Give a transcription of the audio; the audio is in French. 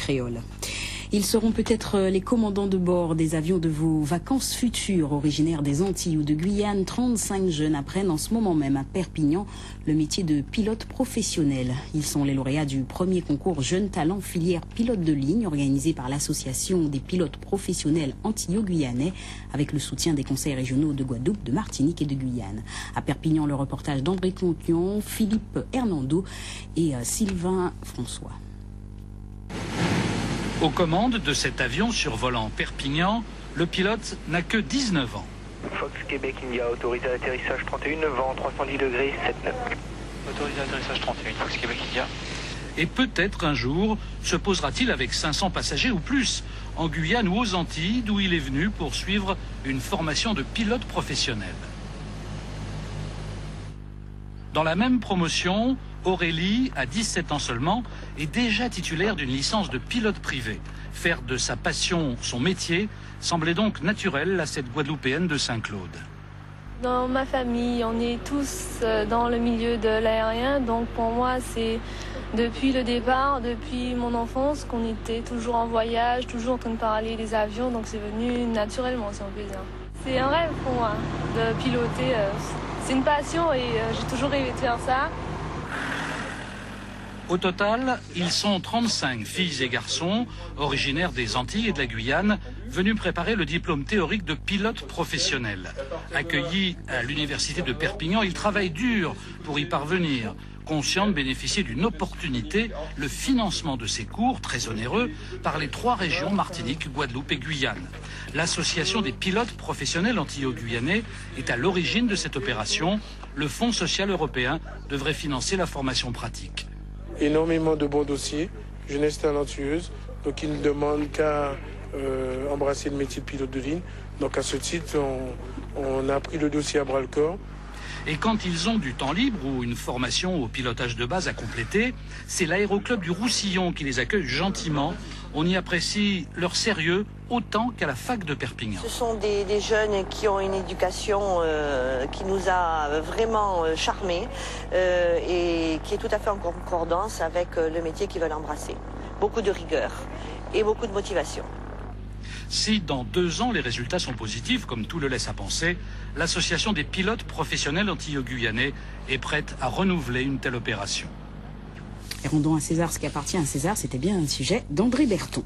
créole. Ils seront peut-être les commandants de bord des avions de vos vacances futures. Originaires des Antilles ou de Guyane, 35 jeunes apprennent en ce moment même à Perpignan le métier de pilote professionnel. Ils sont les lauréats du premier concours Jeunes Talents filière pilote de ligne organisé par l'association des pilotes professionnels antillo-guyanais avec le soutien des conseils régionaux de Guadeloupe, de Martinique et de Guyane. À Perpignan, le reportage d'André Contion, Philippe Hernando et Sylvain François. Aux commandes de cet avion survolant Perpignan, le pilote n'a que 19 ans. Fox Québec India, autorisé à atterrissage 31, 9 vent, 310 degrés, 79. Autorisé à atterrissage 31, Fox Québec India. Et peut-être un jour se posera-t-il avec 500 passagers ou plus en Guyane ou aux Antilles, d'où il est venu pour suivre une formation de pilote professionnel. Dans la même promotion, Aurélie, à 17 ans seulement, est déjà titulaire d'une licence de pilote privé. Faire de sa passion son métier semblait donc naturel à cette Guadeloupéenne de Saint-Claude. Dans ma famille, on est tous dans le milieu de l'aérien, donc pour moi c'est depuis le départ, depuis mon enfance, qu'on était toujours en voyage, toujours en train de parler des avions, donc c'est venu naturellement, si on peut dire. C'est un rêve pour moi de piloter, c'est une passion et j'ai toujours rêvé de faire ça. Au total, ils sont 35 filles et garçons, originaires des Antilles et de la Guyane, venus préparer le diplôme théorique de pilote professionnel. Accueillis à l'université de Perpignan, ils travaillent dur pour y parvenir. Conscients de bénéficier d'une opportunité, le financement de ces cours, très onéreux, par les 3 régions Martinique, Guadeloupe et Guyane. L'association des pilotes professionnels antillo-guyanais est à l'origine de cette opération. Le Fonds social européen devrait financer la formation pratique. Énormément de bons dossiers, jeunesse talentueuse, donc ils ne demandent qu'à embrasser le métier de pilote de ligne. Donc à ce titre, on a pris le dossier à bras-le-corps. Et quand ils ont du temps libre ou une formation au pilotage de base à compléter, c'est l'aéroclub du Roussillon qui les accueille gentiment. On y apprécie leur sérieux autant qu'à la fac de Perpignan. Ce sont des jeunes qui ont une éducation qui nous a vraiment charmés et qui est tout à fait en concordance avec le métier qu'ils veulent embrasser. Beaucoup de rigueur et beaucoup de motivation. Si dans 2 ans les résultats sont positifs, comme tout le laisse à penser, l'association des pilotes professionnels antillo-guyanais est prête à renouveler une telle opération. Et rendons à César ce qui appartient à César, c'était bien un sujet d'André Berton.